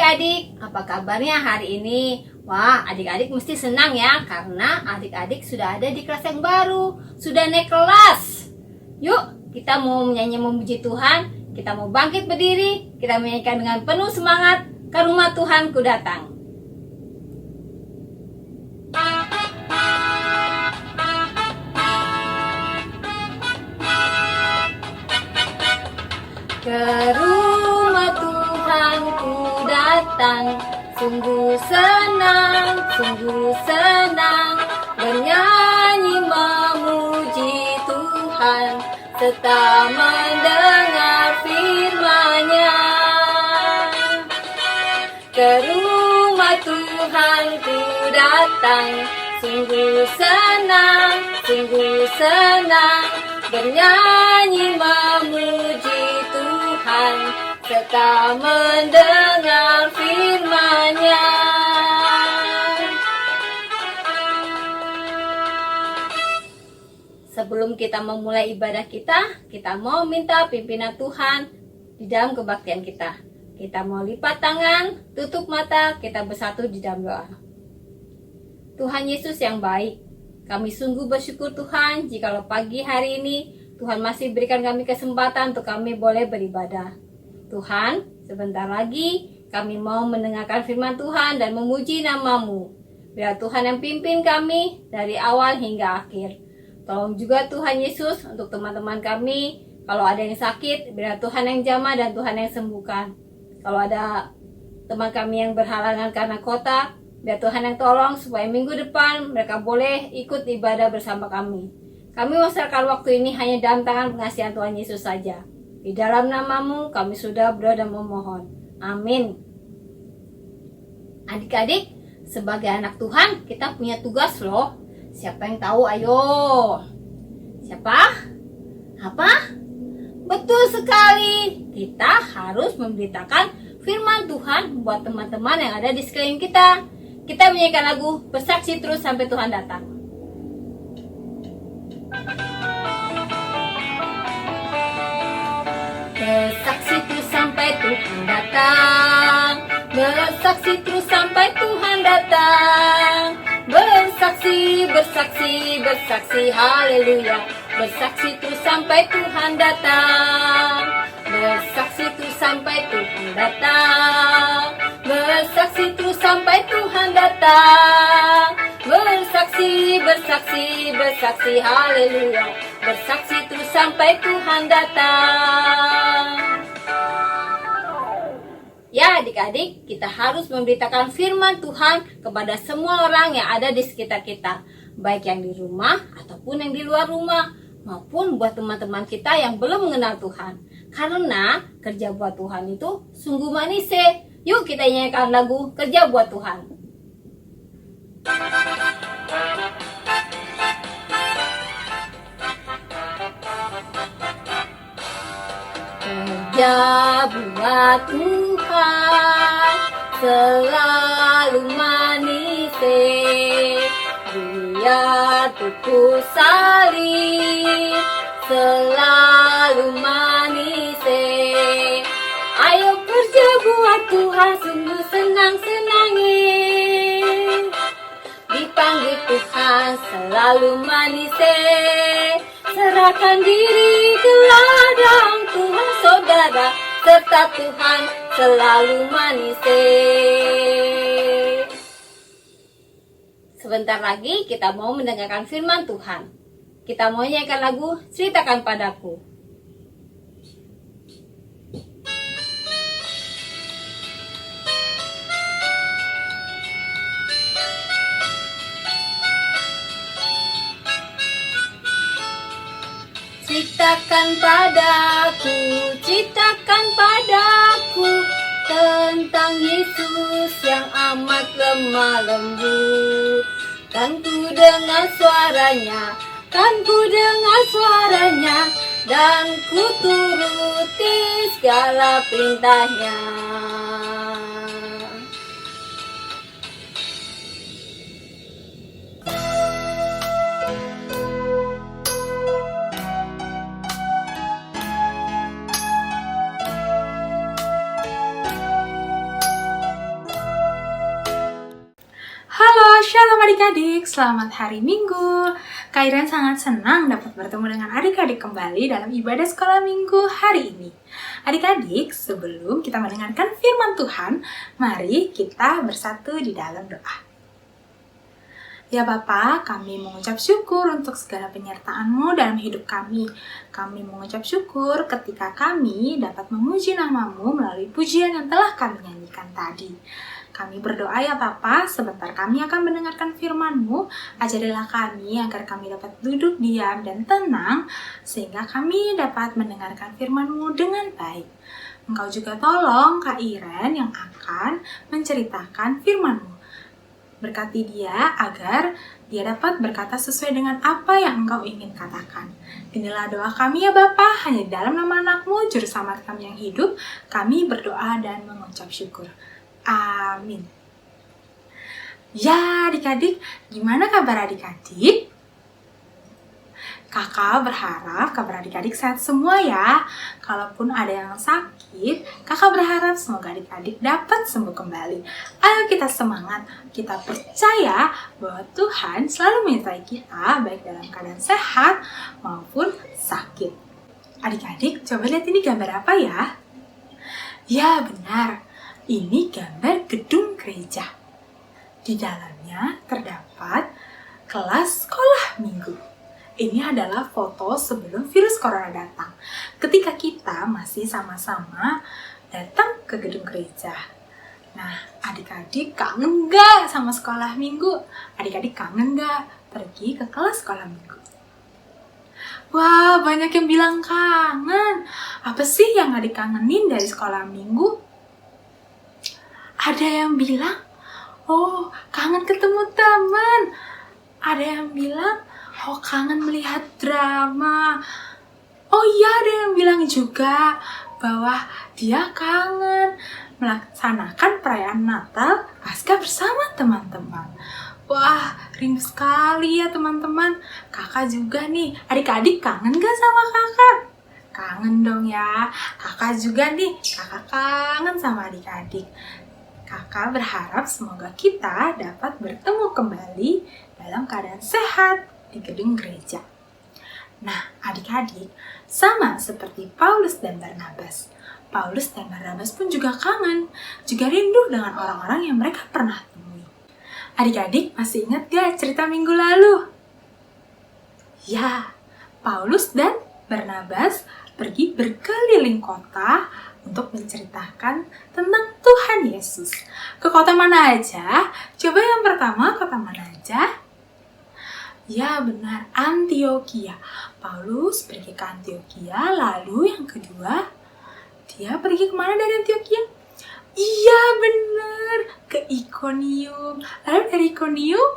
adik-adik, apa kabarnya hari ini? Wah, adik-adik mesti senang ya, karena adik-adik sudah ada di kelas yang baru, sudah naik kelas. Yuk, kita mau menyanyi memuji Tuhan, kita mau bangkit berdiri, kita menyanyikan dengan penuh semangat, ke rumah Tuhan ku datang. Ke rumah Tuhan ku datang, sungguh senang bernyanyi memuji Tuhan, serta mendengar firman-Nya. Ke rumah Tuhan ku datang, sungguh senang bernyanyi memuji Tuhan, serta mendengar firman-Nya. Sebelum kita memulai ibadah kita mau minta pimpinan Tuhan di dalam kebaktian kita. Kita mau lipat tangan, tutup mata, kita bersatu di dalam doa. Tuhan Yesus yang baik, kami sungguh bersyukur Tuhan jikalau pagi hari ini Tuhan masih berikan kami kesempatan untuk kami boleh beribadah. Tuhan, sebentar lagi kami mau mendengarkan firman Tuhan dan memuji nama-Mu. Biar Tuhan yang pimpin kami dari awal hingga akhir. Tolong juga Tuhan Yesus untuk teman-teman kami, kalau ada yang sakit, biar Tuhan yang jamah dan Tuhan yang sembuhkan. Kalau ada teman kami yang berhalangan karena kota, biar Tuhan yang tolong supaya minggu depan mereka boleh ikut ibadah bersama kami. Kami menyerahkan waktu ini hanya dalam tangan pengasihan Tuhan Yesus saja. Di dalam nama-Mu kami sudah berdoa dan memohon. Amin. Adik-adik, sebagai anak Tuhan kita punya tugas loh. Siapa yang tahu? Ayo. Siapa? Apa? Betul sekali. Kita harus memberitakan firman Tuhan buat teman-teman yang ada di sekeliling kita. Kita menyanyikan lagu Bersaksi Terus Sampai Tuhan Datang. Bersaksi terus sampai Tuhan datang. Bersaksi terus sampai Tuhan datang. Bersaksi, haleluya. Bersaksi terus sampai Tuhan datang. Bersaksi terus sampai Tuhan datang. Bersaksi terus sampai Tuhan datang. Bersaksi, haleluya. Bersaksi terus sampai Tuhan datang. Ya adik-adik, kita harus memberitakan firman Tuhan kepada semua orang yang ada di sekitar kita. Baik yang di rumah ataupun yang di luar rumah. Maupun buat teman-teman kita yang belum mengenal Tuhan. Karena kerja buat Tuhan itu sungguh manis. Yuk kita nyanyikan lagu Kerja Buat Tuhan. Kerja buat Tuhan selalu manis, biar tuku salib selalu manis. Ayo kerja buat Tuhan sungguh senang-senang, dipanggil Tuhan selalu manis. Serahkan diri ke ladang Tuhan saudara, serta Tuhan selalu manis. Sebentar lagi kita mau mendengarkan firman Tuhan. Kita mau nyanyikan lagu Ceritakan Padaku. Ceritakan padaku tentang Yesus yang amat lemah lembut. Kan ku dengar suaranya, dan ku turuti segala perintahnya. Halo, shalom adik-adik, selamat hari Minggu. Kak Iren sangat senang dapat bertemu dengan adik-adik kembali dalam ibadah sekolah Minggu hari ini. Adik-adik, sebelum kita mendengarkan firman Tuhan, mari kita bersatu di dalam doa. Ya Bapa, kami mengucap syukur untuk segala penyertaan-Mu dalam hidup kami. Kami mengucap syukur ketika kami dapat memuji nama-Mu melalui pujian yang telah kami nyanyikan tadi. Kami berdoa ya Bapa, sebentar kami akan mendengarkan firman-Mu. Ajarilah kami agar kami dapat duduk diam dan tenang, sehingga kami dapat mendengarkan firman-Mu dengan baik. Engkau juga tolong Kak Iren yang akan menceritakan firman-Mu. Berkati dia agar dia dapat berkata sesuai dengan apa yang Engkau ingin katakan. Inilah doa kami ya Bapa, hanya di dalam nama anak-Mu, Juru Selamat kami yang hidup, kami berdoa dan mengucap syukur. Amin. Ya adik-adik, gimana kabar adik-adik? Kakak berharap kabar adik-adik sehat semua ya. Kalaupun ada yang sakit, kakak berharap semoga adik-adik dapat sembuh kembali. Ayo kita semangat, kita percaya bahwa Tuhan selalu menyertai kita baik dalam keadaan sehat maupun sakit. Adik-adik, coba lihat ini gambar apa ya? Ya benar, ini gambar gedung gereja. Di dalamnya terdapat kelas sekolah minggu. Ini adalah foto sebelum virus corona datang. Ketika kita masih sama-sama datang ke gedung gereja. Nah, adik-adik kangen gak sama sekolah minggu? Adik-adik kangen gak pergi ke kelas sekolah minggu? Wah, banyak yang bilang kangen. Apa sih yang adik kangenin dari sekolah minggu? Ada yang bilang, oh kangen ketemu teman. Ada yang bilang, oh kangen melihat drama. Oh iya, ada yang bilang juga bahwa dia kangen melaksanakan perayaan Natal Paskah bersama teman-teman. Wah, rindu sekali ya teman-teman. Kakak juga nih, adik-adik kangen gak sama kakak? Kangen dong ya. Kakak juga nih, kakak kangen sama adik-adik. Kakak berharap semoga kita dapat bertemu kembali dalam keadaan sehat di gedung gereja. Nah, adik-adik, sama seperti Paulus dan Barnabas. Paulus dan Barnabas pun juga kangen, juga rindu dengan orang-orang yang mereka pernah temui. Adik-adik masih ingat gak cerita minggu lalu? Ya, Paulus dan Barnabas pergi berkeliling kota untuk menceritakan tentang Tuhan Yesus. Ke kota mana aja? Coba yang pertama, kota mana aja? Ya benar, Antioquia. Paulus pergi ke Antioquia, lalu yang kedua, dia pergi kemana dari Antioquia? Iya benar, ke Iconium. Lalu dari Iconium,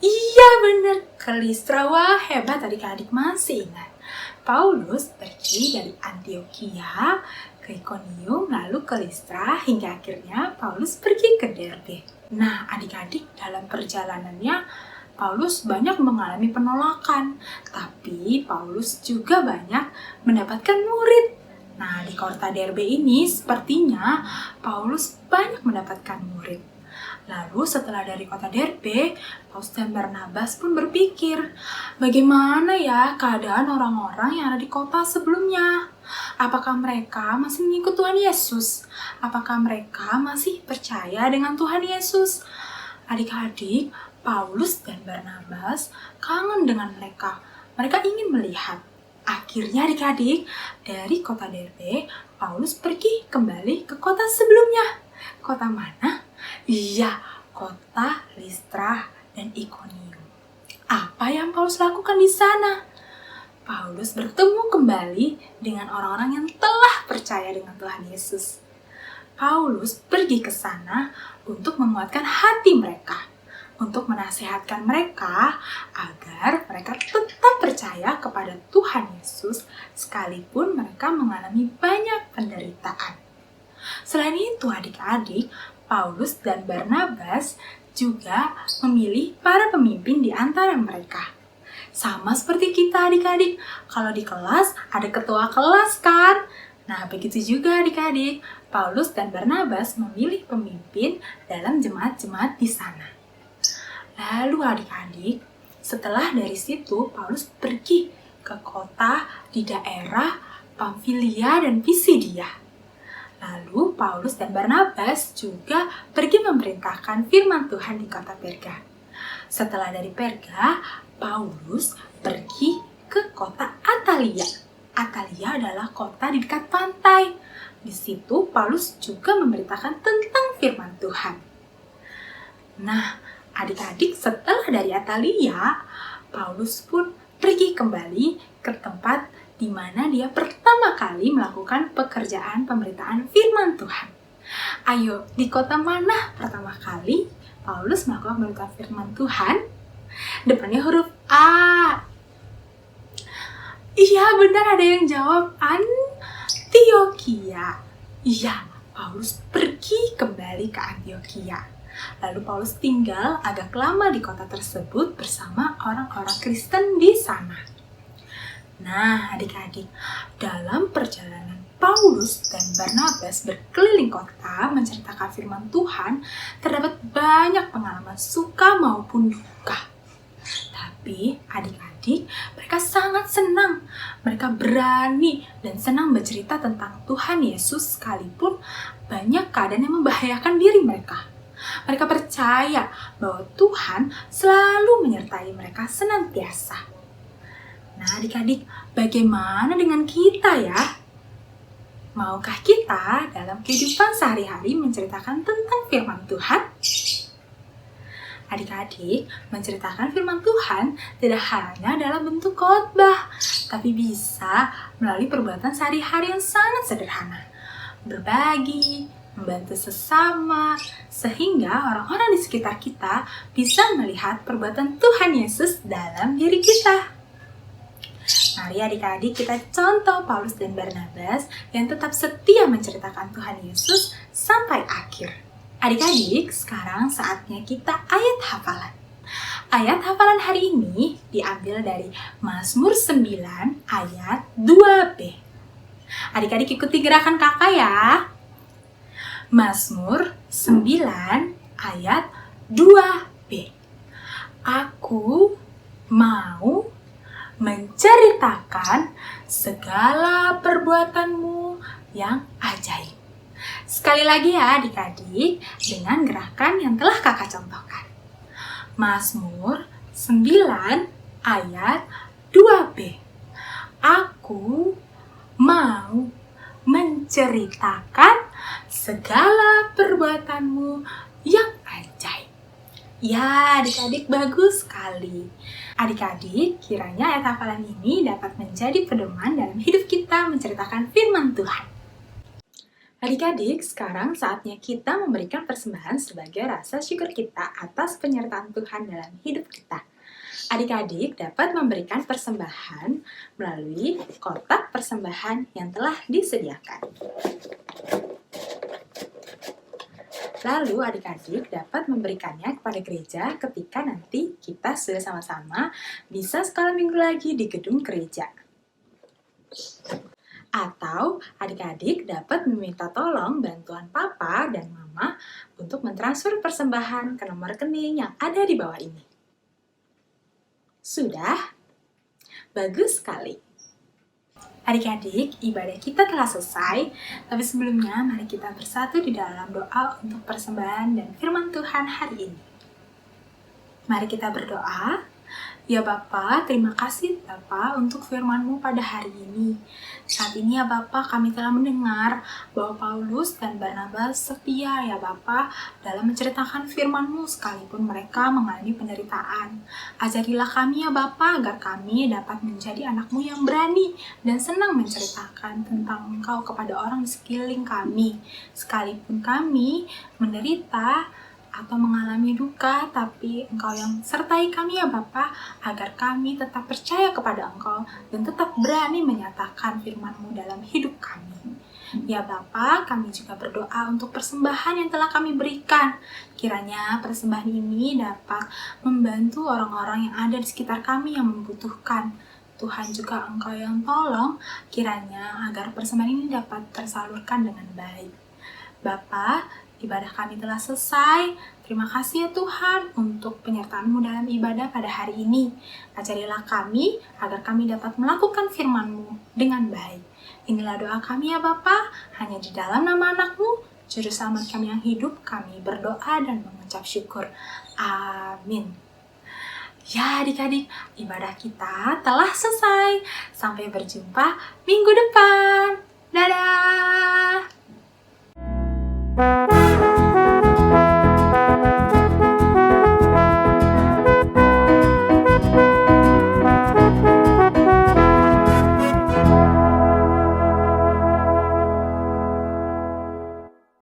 iya benar, ke Listra. Wah hebat, adik-adik masih ingat. Paulus pergi dari Antioquia ke Iconium, lalu ke Listra, hingga akhirnya Paulus pergi ke Derbe. Nah, adik-adik, dalam perjalanannya Paulus banyak mengalami penolakan, tapi Paulus juga banyak mendapatkan murid. Nah, di kota Derbe ini sepertinya Paulus banyak mendapatkan murid. Lalu setelah dari kota Derbe, Paulus dan Barnabas pun berpikir, bagaimana ya keadaan orang-orang yang ada di kota sebelumnya? Apakah mereka masih mengikut Tuhan Yesus? Apakah mereka masih percaya dengan Tuhan Yesus? Adik-adik, Paulus dan Barnabas kangen dengan mereka. Mereka ingin melihat. Akhirnya adik-adik, dari kota Derbe, Paulus pergi kembali ke kota sebelumnya. Kota mana? Iya, kota Listra dan Iconium. Apa yang Paulus lakukan di sana? Paulus bertemu kembali dengan orang-orang yang telah percaya dengan Tuhan Yesus. Paulus pergi ke sana untuk menguatkan hati mereka, untuk menasihatkan mereka agar mereka tetap percaya kepada Tuhan Yesus sekalipun mereka mengalami banyak penderitaan. Selain itu adik-adik, Paulus dan Barnabas juga memilih para pemimpin di antara mereka. Sama seperti kita adik-adik, kalau di kelas ada ketua kelas kan? Nah begitu juga adik-adik, Paulus dan Barnabas memilih pemimpin dalam jemaat-jemaat di sana. Lalu adik-adik, setelah dari situ Paulus pergi ke kota di daerah Pamfilia dan Pisidia. Lalu Paulus dan Barnabas juga pergi memerintahkan firman Tuhan di kota Perga. Setelah dari Perga, Paulus pergi ke kota Atalia. Atalia adalah kota di dekat pantai. Di situ Paulus juga memberitakan tentang firman Tuhan. Nah, adik-adik, setelah dari Atalia, Paulus pun pergi kembali ke tempat di mana dia pertama kali melakukan pekerjaan pemberitaan firman Tuhan. Ayo, di kota mana pertama kali Paulus melakukan pemberitaan firman Tuhan? Depannya huruf A. Iya, benar, ada yang jawab Antioquia. Iya, Paulus pergi kembali ke Antioquia. Lalu Paulus tinggal agak lama di kota tersebut bersama orang-orang Kristen di sana. Nah, adik-adik, dalam perjalanan Paulus dan Barnabas berkeliling kota menceritakan firman Tuhan, terdapat banyak pengalaman suka maupun duka. Tapi adik-adik, mereka sangat senang. Mereka berani dan senang bercerita tentang Tuhan Yesus sekalipun banyak keadaan yang membahayakan diri mereka. Mereka percaya bahwa Tuhan selalu menyertai mereka senantiasa. Nah, adik-adik, bagaimana dengan kita ya? Maukah kita dalam kehidupan sehari-hari menceritakan tentang firman Tuhan? Adik-adik, menceritakan firman Tuhan tidak hanya dalam bentuk khotbah, tapi bisa melalui perbuatan sehari-hari yang sangat sederhana. Berbagi, membantu sesama, sehingga orang-orang di sekitar kita bisa melihat perbuatan Tuhan Yesus dalam diri kita. Mari adik-adik kita contoh Paulus dan Barnabas yang tetap setia menceritakan Tuhan Yesus sampai akhir. Adik-adik, sekarang saatnya kita ayat hafalan. Ayat hafalan hari ini diambil dari Mazmur 9 ayat 2b. Adik-adik ikuti gerakan kakak ya. Mazmur 9 ayat 2b. Aku mau menceritakan segala perbuatanmu yang ajaib. Sekali lagi ya adik-adik, dengan gerakan yang telah kakak contohkan. Mazmur 9 ayat 2b. Aku mau menceritakan segala perbuatanmu yang ajaib. Ya, adik-adik, bagus sekali. Adik-adik, kiranya ayat hafalan ini dapat menjadi pedoman dalam hidup kita menceritakan firman Tuhan. Adik-adik, sekarang saatnya kita memberikan persembahan sebagai rasa syukur kita atas penyertaan Tuhan dalam hidup kita. Adik-adik dapat memberikan persembahan melalui kotak persembahan yang telah disediakan. Lalu adik-adik dapat memberikannya kepada gereja ketika nanti kita sudah sama-sama bisa sekolah minggu lagi di gedung gereja. Atau adik-adik dapat meminta tolong bantuan papa dan mama untuk mentransfer persembahan ke nomor rekening yang ada di bawah ini. Sudah? Bagus sekali. Adik-adik, ibadah kita telah selesai, tapi sebelumnya mari kita bersatu di dalam doa untuk persembahan dan firman Tuhan hari ini. Mari kita berdoa. Ya Bapa, terima kasih Bapa untuk firman-Mu pada hari ini. Saat ini ya Bapa, kami telah mendengar bahwa Paulus dan Barnabas setia ya Bapa dalam menceritakan firman-Mu sekalipun mereka mengalami penderitaan. Ajarilah kami ya Bapa agar kami dapat menjadi anak-Mu yang berani dan senang menceritakan tentang Engkau kepada orang di sekeliling kami. Sekalipun kami menderita atau mengalami duka, tapi Engkau yang sertai kami ya Bapa, agar kami tetap percaya kepada Engkau dan tetap berani menyatakan firman-Mu dalam hidup kami. Ya Bapa, kami juga berdoa untuk persembahan yang telah kami berikan. Kiranya persembahan ini dapat membantu orang-orang yang ada di sekitar kami yang membutuhkan. Tuhan juga Engkau yang tolong, kiranya agar persembahan ini dapat tersalurkan dengan baik. Bapa, ibadah kami telah selesai. Terima kasih ya Tuhan untuk penyertaan-Mu dalam ibadah pada hari ini. Ajarilah kami agar kami dapat melakukan firman-Mu dengan baik. Inilah doa kami ya Bapa, hanya di dalam nama anak-Mu, Juru Selamat kami yang hidup, kami berdoa dan mengucap syukur. Amin. Ya adik-adik, ibadah kita telah selesai. Sampai berjumpa minggu depan. Dadah!